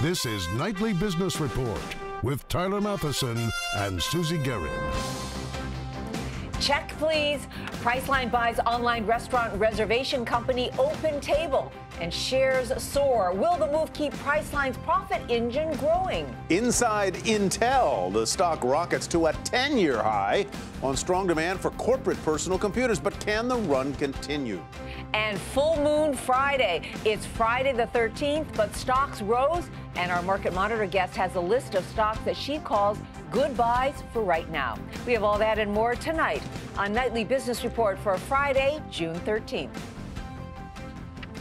This is Nightly Business Report with Tyler Matheson and Susie Guerin. Check, please. Priceline buys online restaurant reservation company OpenTable, and shares soar. Will the move keep Priceline's profit engine growing? Inside Intel, the stock rockets to a 10-year high on strong demand for corporate personal computers. But can the run continue? And Full Moon Friday. It's Friday the 13th, but stocks rose, and our Market Monitor guest has a list of stocks that she calls good buys for right now. We have all that and more tonight on Nightly Business Report for Friday, June 13th.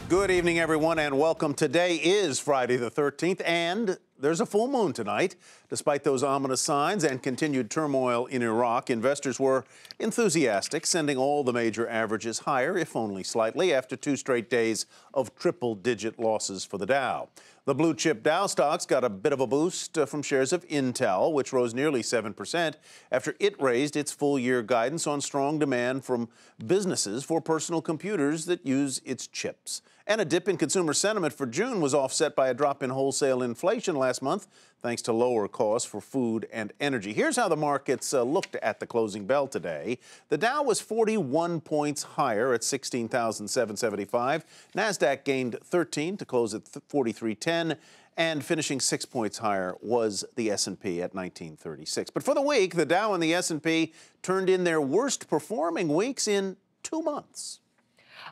Good evening, everyone, and welcome. Today is Friday the 13th, and there's a full moon tonight. Despite those ominous signs and continued turmoil in Iraq, investors were enthusiastic, sending all the major averages higher, if only slightly, after 2 straight days of triple-digit losses for the Dow. The blue-chip Dow stocks got a bit of a boost from shares of Intel, which rose nearly 7% after it raised its full-year guidance on strong demand from businesses for personal computers that use its chips. And a dip in consumer sentiment for June was offset by a drop in wholesale inflation last month, thanks to lower costs for food and energy. Here's how the markets looked at the closing bell today. The Dow was 41 points higher at 16,775. NASDAQ gained 13 to close at 4310. And finishing 6 points higher was the S&P at 1936. But for the week, the Dow and the S&P turned in their worst performing weeks in 2 months.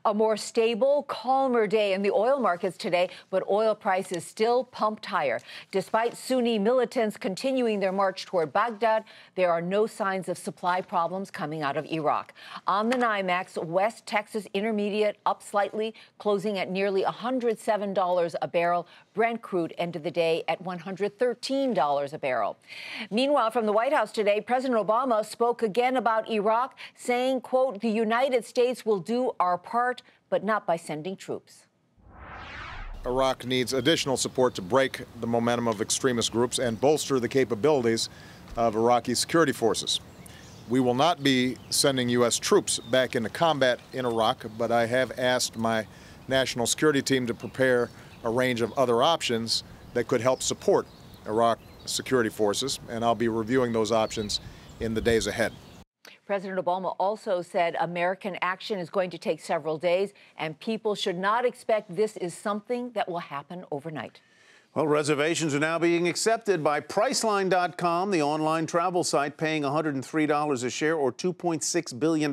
A more stable, calmer day in the oil markets today, but oil prices still pumped higher. Despite Sunni militants continuing their march toward Baghdad, there are no signs of supply problems coming out of Iraq. On the NYMEX, West Texas Intermediate up slightly, closing at nearly $107 a barrel. Brent crude ended the day at $113 a barrel. Meanwhile, from the White House today, President Obama spoke again about Iraq, saying, quote, "The United States will do our part, but not by sending troops." Iraq needs additional support to break the momentum of extremist groups and bolster the capabilities of Iraqi security forces. We will not be sending U.S. troops back into combat in Iraq, but I have asked my national security team to prepare a range of other options that could help support Iraq security forces, and I'll be reviewing those options in the days ahead. President Obama also said American action is going to take several days, and people should not expect this is something that will happen overnight. Well, reservations are now being accepted by Priceline.com, the online travel site, paying $103 a share or $2.6 billion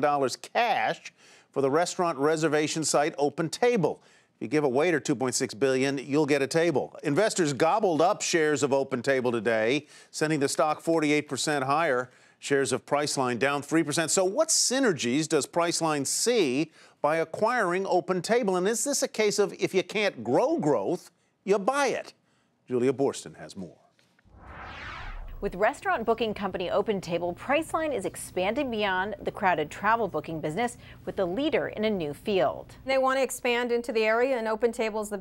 cash for the restaurant reservation site OpenTable. If you give a waiter $2.6 billion, you'll get a table. Investors gobbled up shares of OpenTable today, sending the stock 48% higher. Shares of Priceline down 3%. So what synergies does Priceline see by acquiring OpenTable? And is this a case of if you can't grow growth, you buy it? Julia Borston has more. With restaurant booking company OpenTable, Priceline is expanding beyond the crowded travel booking business with the leader in a new field. They want to expand into the area, and OpenTable is the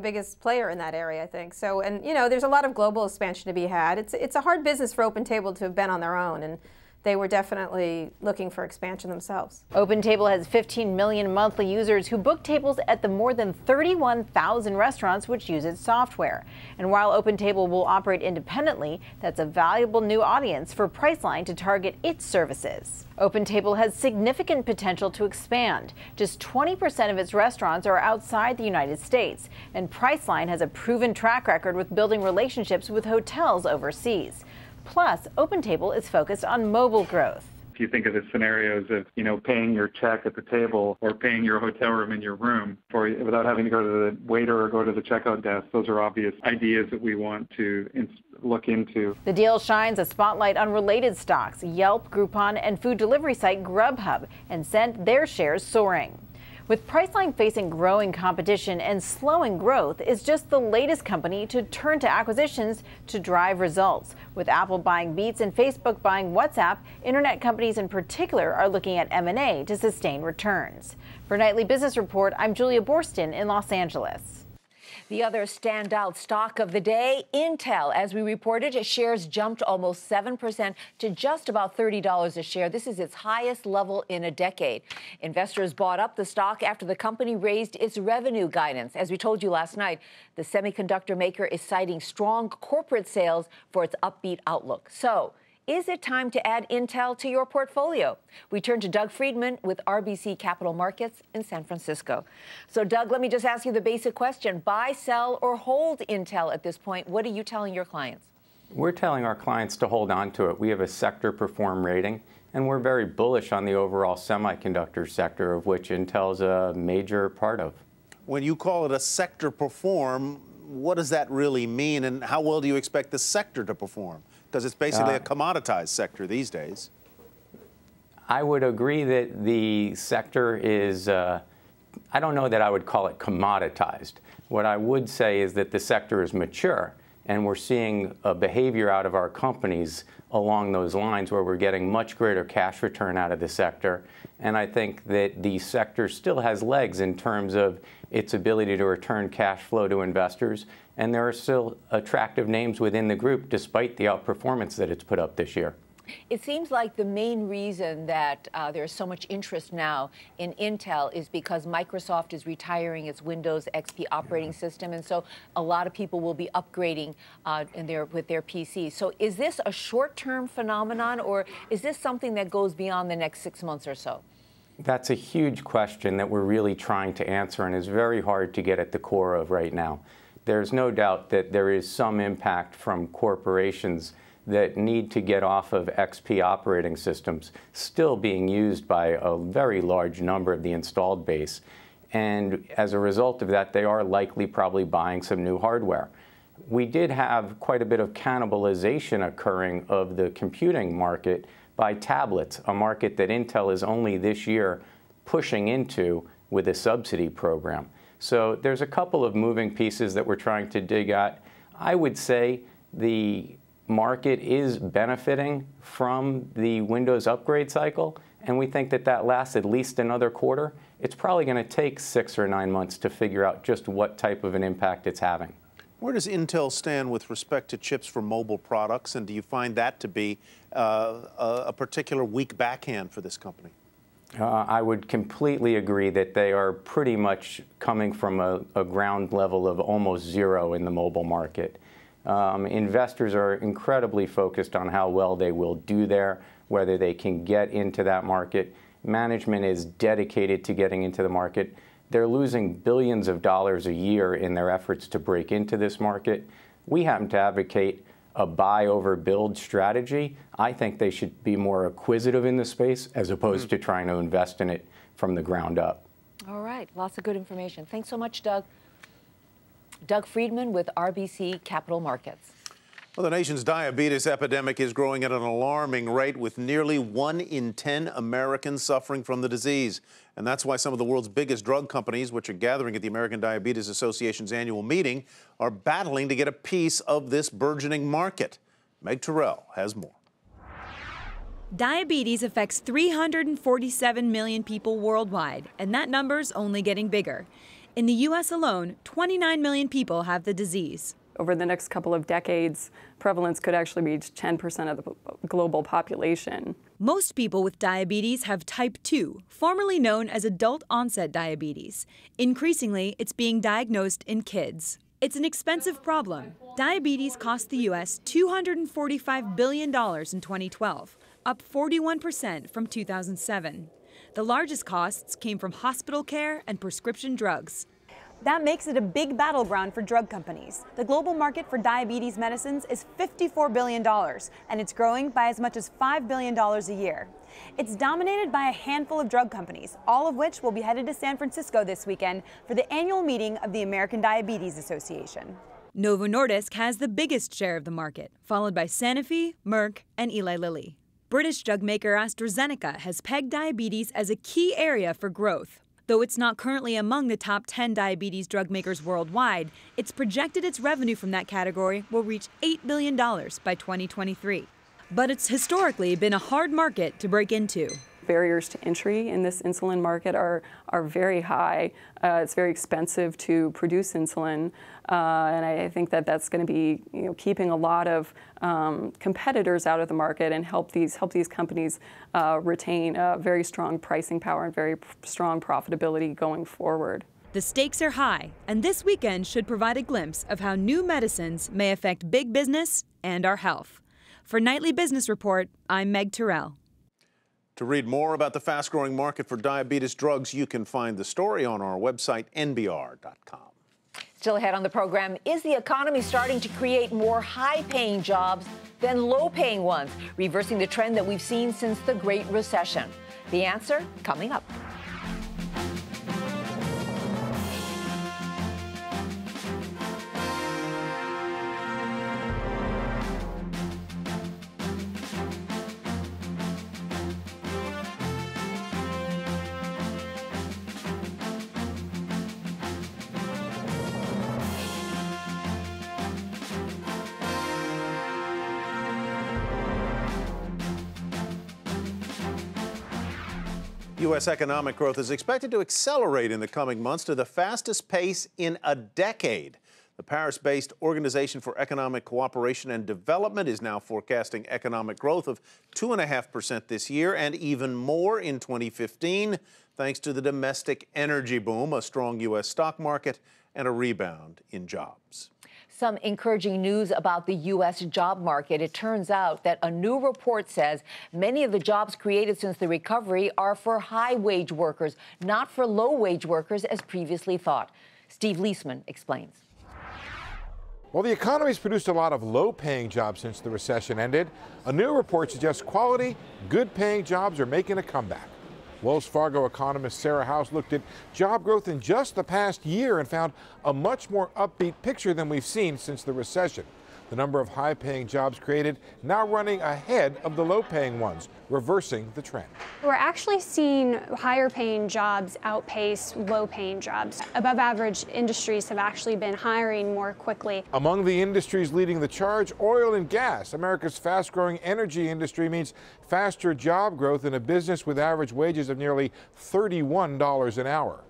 biggest player in that area, I think. So, and you know, there's a lot of global expansion to be had. It's a hard business for OpenTable to have been on their own, and they were definitely looking for expansion themselves. OpenTable has 15 million monthly users who book tables at the more than 31,000 restaurants which use its software. And while OpenTable will operate independently, that's a valuable new audience for Priceline to target its services. OpenTable has significant potential to expand. Just 20% of its restaurants are outside the United States, and Priceline has a proven track record with building relationships with hotels overseas. Plus, OpenTable is focused on mobile growth. If you think of the scenarios of, paying your check at the table or paying your hotel room in your room without having to go to the waiter or go to the checkout desk, those are obvious ideas that we want to look into. The deal shines a spotlight on related stocks, Yelp, Groupon, and food delivery site Grubhub, and sent their shares soaring. With Priceline facing growing competition and slowing growth, is just the latest company to turn to acquisitions to drive results. With Apple buying Beats and Facebook buying WhatsApp, internet companies in particular are looking at M&A to sustain returns. For Nightly Business Report, I'm Julia Borston in Los Angeles. The other standout stock of the day, Intel. As we reported, its shares jumped almost 7% to just about $30 a share. This is its highest level in a decade. Investors bought up the stock after the company raised its revenue guidance. As we told you last night, the semiconductor maker is citing strong corporate sales for its upbeat outlook. So, is it time to add Intel to your portfolio? We turn to Doug Friedman with RBC Capital Markets in San Francisco. So, Doug, let me just ask you the basic question. Buy, sell, or hold Intel at this point? What are you telling your clients? We're telling our clients to hold on to it. We have a sector perform rating, and we're very bullish on the overall semiconductor sector, of which Intel's a major part of. When you call it a sector perform, what does that really mean, and how well do you expect the sector to perform? Because it's basically a commoditized sector these days. I would agree that the sector is, I don't know that I would call it commoditized. What I would say is that the sector is mature, and we're seeing a behavior out of our companies along those lines where we're getting much greater cash return out of the sector. And I think that the sector still has legs in terms of its ability to return cash flow to investors. And there are still attractive names within the group despite the outperformance that it's put up this year. It seems like the main reason that there's so much interest now in Intel is because Microsoft is retiring its Windows XP operating system, and so a lot of people will be upgrading with their PCs. So is this a short-term phenomenon, or is this something that goes beyond the next 6 months or so? That's a huge question that we're really trying to answer, and is very hard to get at the core of right now. There's no doubt that there is some impact from corporations that need to get off of XP operating systems still being used by a very large number of the installed base. And as a result of that, they are likely probably buying some new hardware. We did have quite a bit of cannibalization occurring of the computing market by tablets, a market that Intel is only this year pushing into with a subsidy program. So there's a couple of moving pieces that we're trying to dig at. I would say the market is benefiting from the Windows upgrade cycle, and we think that that lasts at least another quarter. It's probably going to take 6 or 9 months to figure out just what type of an impact it's having. Where does Intel stand with respect to chips for mobile products, and do you find that to be a particular weak backhand for this company? I would completely agree that they are pretty much coming from a ground level of almost zero in the mobile market. Investors are incredibly focused on how well they will do there, whether they can get into that market. Management is dedicated to getting into the market. They're losing billions of dollars a year in their efforts to break into this market. We happen to advocate a buy over build strategy. I think they should be more acquisitive in the space as opposed to trying to invest in it from the ground up. All right, lots of good information. Thanks so much, Doug. Doug Friedman with RBC Capital Markets. Well, the nation's diabetes epidemic is growing at an alarming rate, with nearly 1 in 10 Americans suffering from the disease. And that's why some of the world's biggest drug companies, which are gathering at the American Diabetes Association's annual meeting, are battling to get a piece of this burgeoning market. Meg Terrell has more. Diabetes affects 347 million people worldwide, and that number's only getting bigger. In the U.S. alone, 29 million people have the disease. Over the next couple of decades, prevalence could actually reach 10% of the global population. Most people with diabetes have type 2, formerly known as adult-onset diabetes. Increasingly, it's being diagnosed in kids. It's an expensive problem. Diabetes cost the U.S. $245 billion in 2012, up 41% from 2007. The largest costs came from hospital care and prescription drugs. That makes it a big battleground for drug companies. The global market for diabetes medicines is $54 billion, and it's growing by as much as $5 billion a year. It's dominated by a handful of drug companies, all of which will be headed to San Francisco this weekend for the annual meeting of the American Diabetes Association. Novo Nordisk has the biggest share of the market, followed by Sanofi, Merck, and Eli Lilly. British drug maker AstraZeneca has pegged diabetes as a key area for growth. Though it's not currently among the top 10 diabetes drug makers worldwide, it's projected its revenue from that category will reach $8 billion by 2023. But it's historically been a hard market to break into. Barriers to entry in this insulin market are very high. It's very expensive to produce insulin, and I think that that's going to be keeping a lot of competitors out of the market and help these companies retain very strong pricing power and very strong profitability going forward. The stakes are high, and this weekend should provide a glimpse of how new medicines may affect big business and our health. For Nightly Business Report, I'm Meg Terrell. To read more about the fast-growing market for diabetes drugs, you can find the story on our website, nbr.com. Still ahead on the program, is the economy starting to create more high-paying jobs than low-paying ones, reversing the trend that we've seen since the Great Recession? The answer coming up. U.S. economic growth is expected to accelerate in the coming months to the fastest pace in a decade. The Paris-based Organization for Economic Cooperation and Development is now forecasting economic growth of 2.5% this year and even more in 2015, thanks to the domestic energy boom, a strong U.S. stock market, and a rebound in jobs. Some encouraging news about the U.S. job market. It turns out that a new report says many of the jobs created since the recovery are for high-wage workers, not for low-wage workers as previously thought. Steve Leisman explains. While the economy's produced a lot of low-paying jobs since the recession ended, a new report suggests quality, good-paying jobs are making a comeback. Wells Fargo economist Sarah House looked at job growth in just the past year and found a much more upbeat picture than we've seen since the recession. The number of high-paying jobs created now running ahead of the low-paying ones, reversing the trend. We're actually seeing higher-paying jobs outpace low-paying jobs. Above-average industries have actually been hiring more quickly. Among the industries leading the charge, oil and gas. America's fast-growing energy industry means faster job growth in a business with average wages of nearly $31 an hour.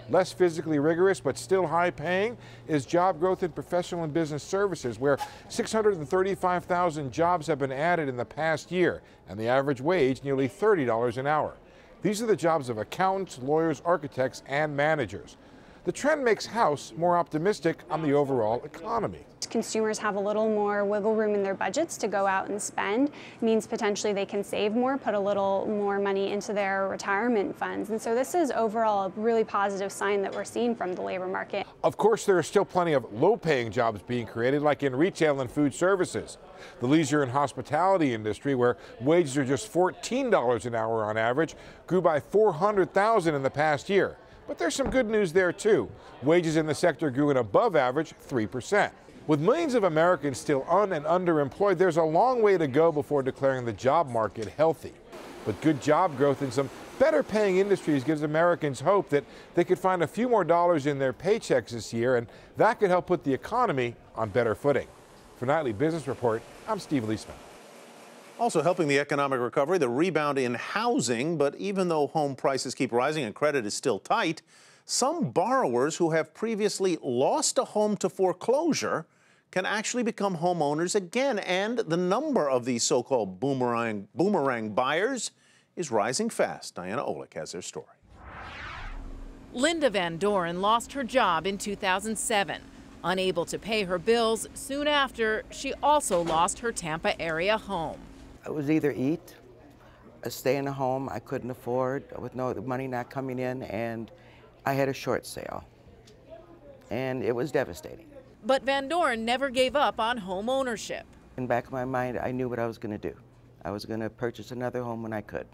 Less physically rigorous but still high-paying is job growth in professional and business services, where 635,000 jobs have been added in the past year, and the average wage nearly $30 an hour. These are the jobs of accountants, lawyers, architects, and managers. The trend makes House more optimistic on the overall economy. Consumers have a little more wiggle room in their budgets to go out and spend. It means potentially they can save more, put a little more money into their retirement funds. And so this is overall a really positive sign that we're seeing from the labor market. Of course, there are still plenty of low-paying jobs being created, like in retail and food services. The leisure and hospitality industry, where wages are just $14 an hour on average, grew by 400,000 in the past year. But there's some good news there, too. Wages in the sector grew an above average 3%. With millions of Americans still and underemployed, there's a long way to go before declaring the job market healthy. But good job growth in some better paying industries gives Americans hope that they could find a few more dollars in their paychecks this year, and that could help put the economy on better footing. For Nightly Business Report, I'm Steve Leisman. Also helping the economic recovery, the rebound in housing. But even though home prices keep rising and credit is still tight, some borrowers who have previously lost a home to foreclosure can actually become homeowners again. And the number of these so-called boomerang buyers is rising fast. Diana Olick has their story. Linda Van Doren lost her job in 2007. Unable to pay her bills, soon after, she also lost her Tampa area home. It was either eat, stay in a home I couldn't afford with no money not coming in, and I had a short sale, and it was devastating. But Van Doren never gave up on home ownership. In the back of my mind, I knew what I was going to do. I was going to purchase another home when I could,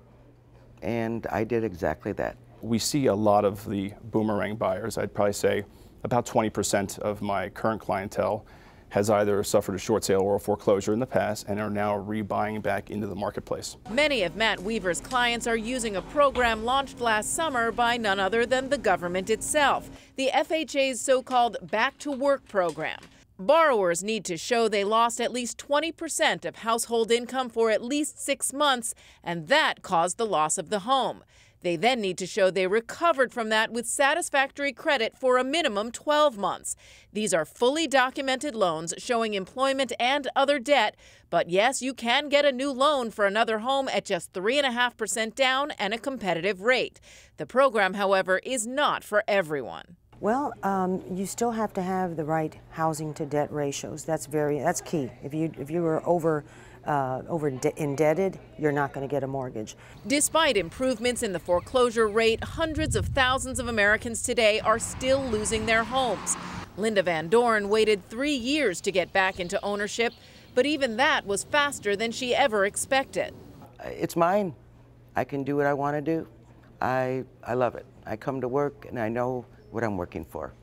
and I did exactly that. We see a lot of the boomerang buyers. I'd probably say about 20% of my current clientele has either suffered a short sale or a foreclosure in the past and are now rebuying back into the marketplace. Many of Matt Weaver's clients are using a program launched last summer by none other than the government itself, the FHA's so-called Back to Work program. Borrowers need to show they lost at least 20% of household income for at least 6 months, and that caused the loss of the home. They then need to show they recovered from that with satisfactory credit for a minimum 12 months. These are fully documented loans showing employment and other debt. But yes, you can get a new loan for another home at just 3.5% down and a competitive rate. The program, however, is not for everyone. Well, you still have to have the right housing to debt ratios. That's key. If you were indebted, you're not going to get a mortgage. Despite improvements in the foreclosure rate, hundreds of thousands of Americans today are still losing their homes. Linda Van Doren waited 3 years to get back into ownership, but even that was faster than she ever expected. It's mine. I can do what I want to do. I love it. I come to work and I know what I'm working for.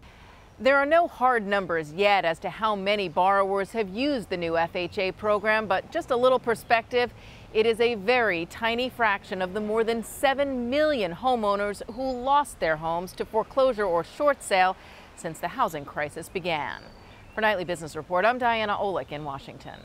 There are no hard numbers yet as to how many borrowers have used the new FHA program, but just a little perspective, it is a very tiny fraction of the more than 7 million homeowners who lost their homes to foreclosure or short sale since the housing crisis began. For Nightly Business Report, I'm Diana Olick in Washington.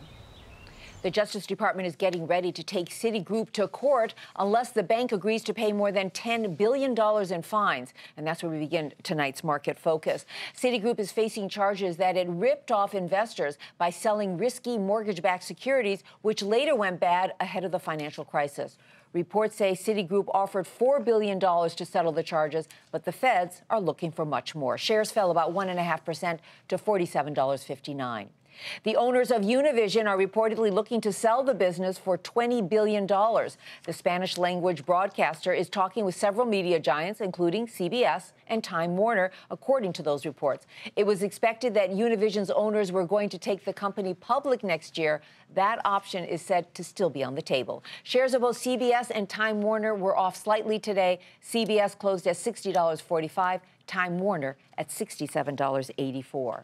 The Justice Department is getting ready to take Citigroup to court unless the bank agrees to pay more than $10 billion in fines. And that's where we begin tonight's Market Focus. Citigroup is facing charges that it ripped off investors by selling risky mortgage-backed securities, which later went bad ahead of the financial crisis. Reports say Citigroup offered $4 billion to settle the charges, but the feds are looking for much more. Shares fell about 1.5% to $47.59. The owners of Univision are reportedly looking to sell the business for $20 billion. The Spanish-language broadcaster is talking with several media giants, including CBS and Time Warner, according to those reports. It was expected that Univision's owners were going to take the company public next year. That option is said to still be on the table. Shares of both CBS and Time Warner were off slightly today. CBS closed at $60.45, Time Warner at $67.84.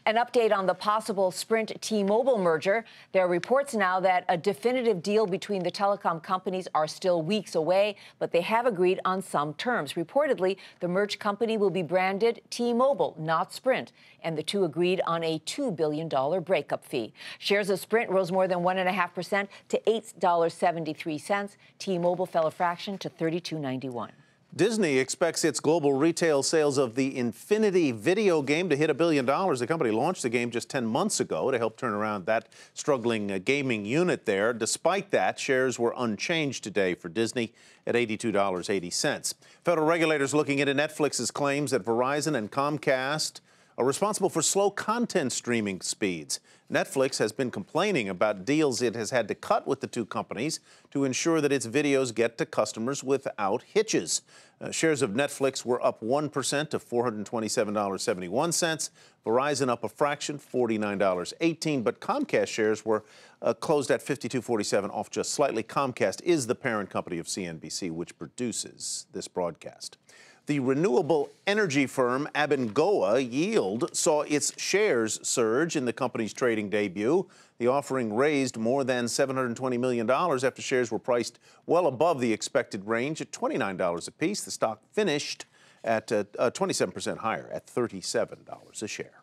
An update on the possible Sprint-T-Mobile merger. There are reports now that a definitive deal between the telecom companies are still weeks away, but they have agreed on some terms. Reportedly, the merged company will be branded T-Mobile, not Sprint, and the two agreed on a $2 billion breakup fee. Shares of Sprint rose more than 1.5% to $8.73. T-Mobile fell a fraction to $32.91. Disney expects its global retail sales of the Infinity video game to hit $1 billion. The company launched the game just 10 months ago to help turn around that struggling gaming unit there. Despite that, shares were unchanged today for Disney at $82.80. Federal regulators looking into Netflix's claims that Verizon and Comcast are responsible for slow content streaming speeds. Netflix has been complaining about deals it has had to cut with the two companies to ensure that its videos get to customers without hitches. Shares of Netflix were up 1% to $427.71. Verizon up a fraction, $49.18. But Comcast shares were closed at $52.47, off just slightly. Comcast is the parent company of CNBC, which produces this broadcast. The renewable energy firm Abengoa Yield saw its shares surge in the company's trading debut. The offering raised more than $720 million after shares were priced well above the expected range at $29 apiece. The stock finished at 27% higher at $37 a share.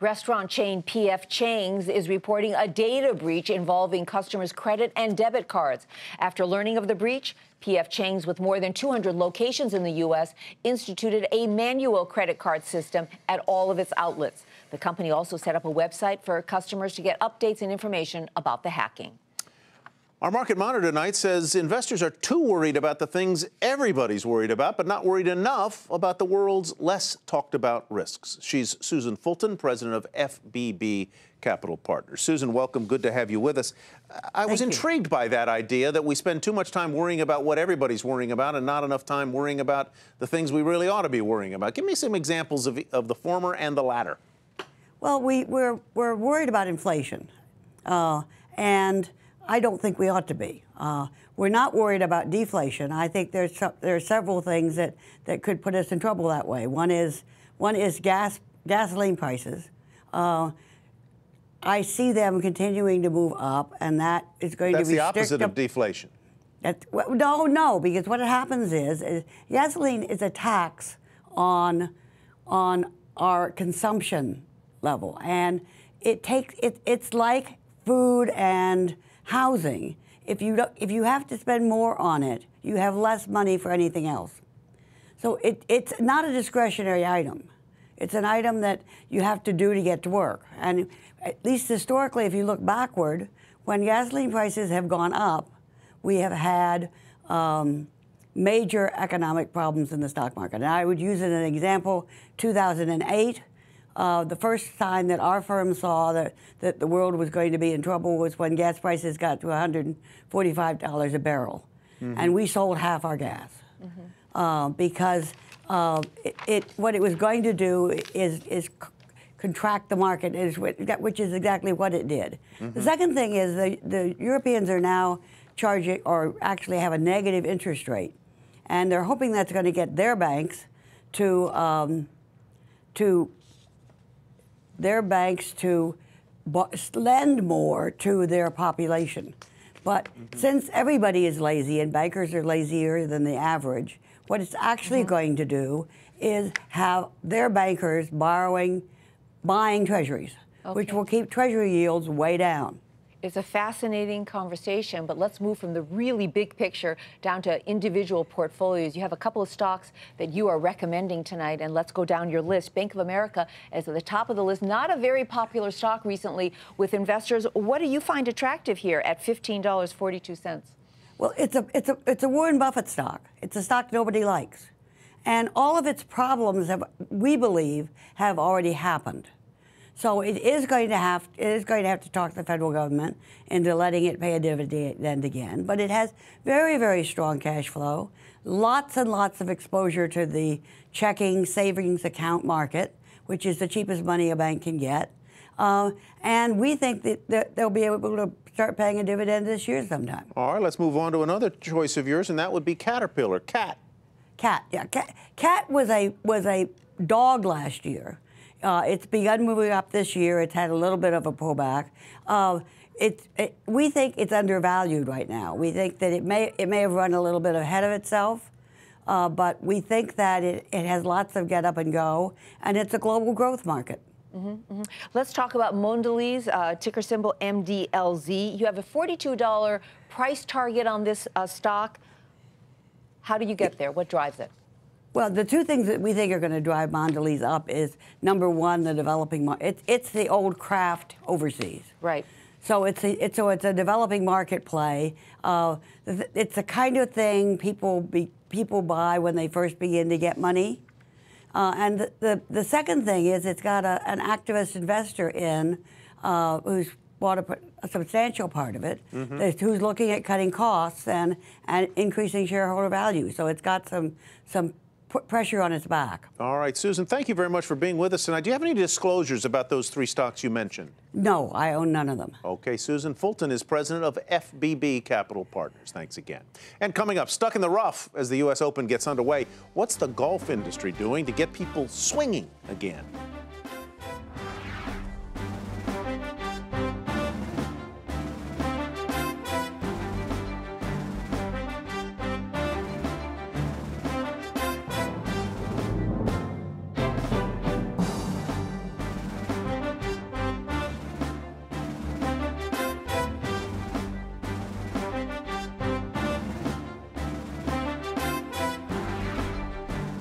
Restaurant chain P.F. Chang's is reporting a data breach involving customers' credit and debit cards. After learning of the breach, P.F. Chang's, with more than 200 locations in the U.S., instituted a manual credit card system at all of its outlets. The company also set up a website for customers to get updates and information about the hacking. Our Market Monitor tonight says investors are too worried about the things everybody's worried about, but not worried enough about the world's less talked about risks. She's Susan Fulton, president of FBB Capital Partners. Susan, welcome. Good to have you with us. I was intrigued by that idea that we spend too much time worrying about what everybody's worrying about and not enough time worrying about the things we really ought to be worrying about. Give me some examples of the former and the latter. Well, we're worried about inflation, and I don't think we ought to be. We're not worried about deflation. I think there are several things that could put us in trouble that way. One is gasoline prices. I see them continuing to move up, and that is going to be the opposite of deflation. No, because what happens is gasoline is a tax on our consumption level. And it's like food and housing. If you have to spend more on it, you have less money for anything else. So it's not a discretionary item. It's an item that you have to do to get to work. And at least historically, if you look backward, when gasoline prices have gone up, we have had major economic problems in the stock market. And I would use as an example 2008. The first sign that our firm saw that the world was going to be in trouble was when gas prices got to $145 a barrel. Mm-hmm. And we sold half our gas. Mm-hmm. Because what it was going to do is contract the market, which is exactly what it did. Mm-hmm. The second thing is the Europeans are now charging, or actually have a negative interest rate, and they're hoping that's going to get their banks to lend more to their population. But since everybody is lazy and bankers are lazier than the average, what it's actually going to do is have their bankers buying treasuries, which will keep treasury yields way down. It's a fascinating conversation, but let's move from the really big picture down to individual portfolios. You have a couple of stocks that you are recommending tonight, and let's go down your list. Bank of America is at the top of the list. Not a very popular stock recently with investors. What do you find attractive here at $15.42? Well, it's a Warren Buffett stock. It's a stock nobody likes, and all of its problems we believe have already happened. So it is going to have to talk the federal government into letting it pay a dividend again. But it has very, very strong cash flow, lots and lots of exposure to the checking savings account market, which is the cheapest money a bank can get. And we think that they'll be able to start paying a dividend this year sometime. All right, let's move on to another choice of yours, and that would be Caterpillar. Cat, yeah. Cat was a dog last year. It's begun moving up this year. It's had a little bit of a pullback. We think it's undervalued right now. We think that it may have run a little bit ahead of itself, but we think that it has lots of get up and go, and it's a global growth market. Mm-hmm, mm-hmm. Let's talk about Mondelez, ticker symbol MDLZ. You have a $42 price target on this stock. How do you get there? What drives it? Well, the two things that we think are going to drive Mondelez up is, number one, the developing market. It's the old Kraft overseas. Right. So it's a developing market play. It's the kind of thing people buy when they first begin to get money. And the second thing is it's got an activist investor in who's bought a substantial part of it, who's looking at cutting costs and increasing shareholder value. So it's got some pressure on its back. All right, Susan, thank you very much for being with us tonight. Do you have any disclosures about those three stocks you mentioned? No, I own none of them. Okay, Susan Fulton is president of FBB Capital Partners. Thanks again. And coming up, stuck in the rough as the U.S. Open gets underway, what's the golf industry doing to get people swinging again?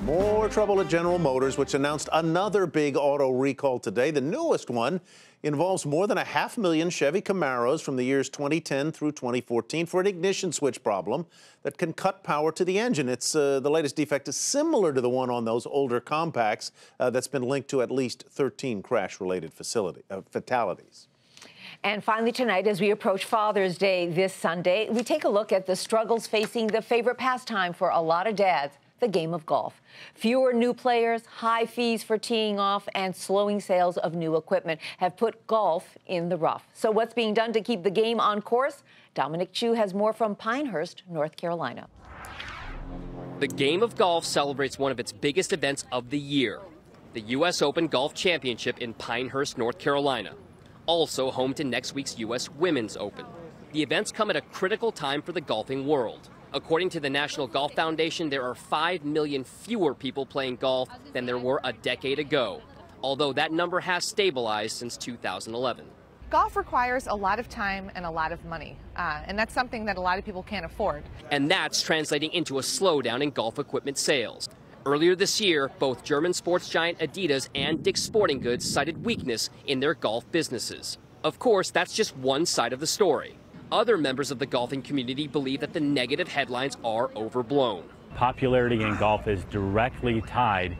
More trouble at General Motors, which announced another big auto recall today. The newest one involves more than 500,000 Chevy Camaros from the years 2010 through 2014 for an ignition switch problem that can cut power to the engine. It's the latest defect is similar to the one on those older compacts that's been linked to at least 13 crash-related fatalities. And finally tonight, as we approach Father's Day this Sunday, we take a look at the struggles facing the favorite pastime for a lot of dads, the game of golf. Fewer new players, high fees for teeing off, and slowing sales of new equipment have put golf in the rough. So what's being done to keep the game on course? Dominic Chu has more from Pinehurst, North Carolina. The game of golf celebrates one of its biggest events of the year, the U.S. Open Golf Championship in Pinehurst, North Carolina, also home to next week's U.S. Women's Open. The events come at a critical time for the golfing world. According to the National Golf Foundation, there are 5 million fewer people playing golf than there were a decade ago. although that number has stabilized since 2011. Golf requires a lot of time and a lot of money, and that's something that a lot of people can't afford. And that's translating into a slowdown in golf equipment sales. Earlier this year, both German sports giant Adidas and Dick's Sporting Goods cited weakness in their golf businesses. Of course, that's just one side of the story. Other members of the golfing community believe that the negative headlines are overblown. Popularity in golf is directly tied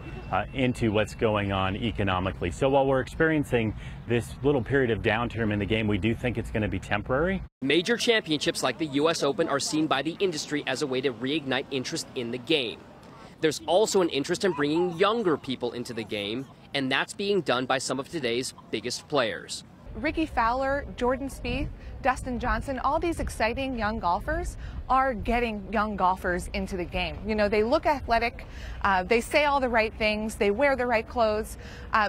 into what's going on economically. So while we're experiencing this little period of downturn in the game, we do think it's going to be temporary. Major championships like the U.S. Open are seen by the industry as a way to reignite interest in the game. There's also an interest in bringing younger people into the game, and that's being done by some of today's biggest players. Ricky Fowler, Jordan Spieth, Dustin Johnson, all these exciting young golfers are getting young golfers into the game. You know, they look athletic, they say all the right things, they wear the right clothes,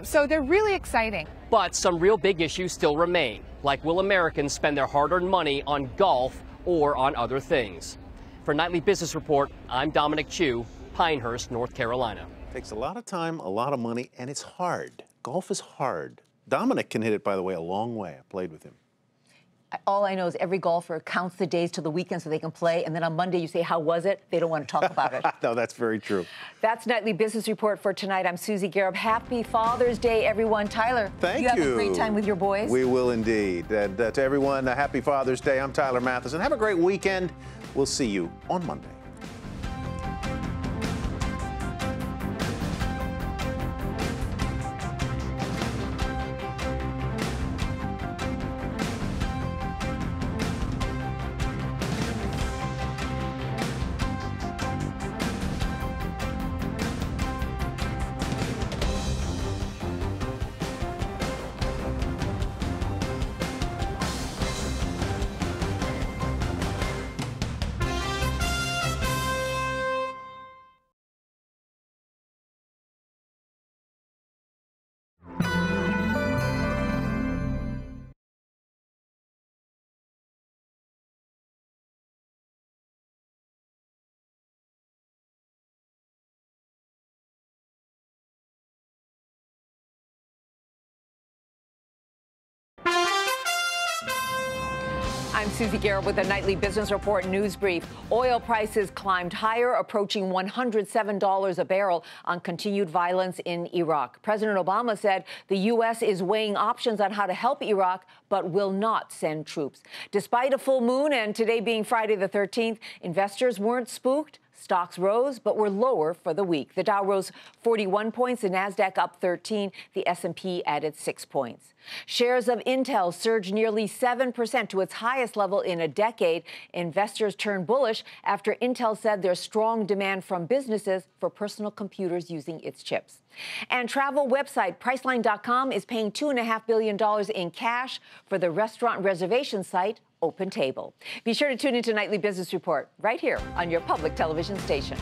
so they're really exciting. But some real big issues still remain, like will Americans spend their hard-earned money on golf or on other things? For Nightly Business Report, I'm Dominic Chu, Pinehurst, North Carolina. Takes a lot of time, a lot of money, and it's hard. Golf is hard. Dominic can hit it, by the way, a long way. I played with him. All I know is every golfer counts the days to the weekend so they can play, and then on Monday you say, how was it? They don't want to talk about it. No, that's very true. That's Nightly Business Report for tonight. I'm Susie Garib. Happy Father's Day, everyone. Tyler, Thank you. You have a great time with your boys? We will indeed. And to everyone, a happy Father's Day. I'm Tyler Matheson. Have a great weekend. We'll see you on Monday. I'm Susie Garib with the Nightly Business Report News Brief. Oil prices climbed higher, approaching $107 a barrel on continued violence in Iraq. President Obama said the U.S. is weighing options on how to help Iraq, but will not send troops. Despite a full moon and today being Friday the 13th, investors weren't spooked. Stocks rose, but were lower for the week. The Dow rose 41 points, the Nasdaq up 13, the S&P added 6 points. Shares of Intel surged nearly 7% to its highest level in a decade. Investors turned bullish after Intel said there's strong demand from businesses for personal computers using its chips. And travel website Priceline.com is paying $2.5 billion in cash for the restaurant reservation site OpenTable. Be sure to tune into Nightly Business Report right here on your public television station.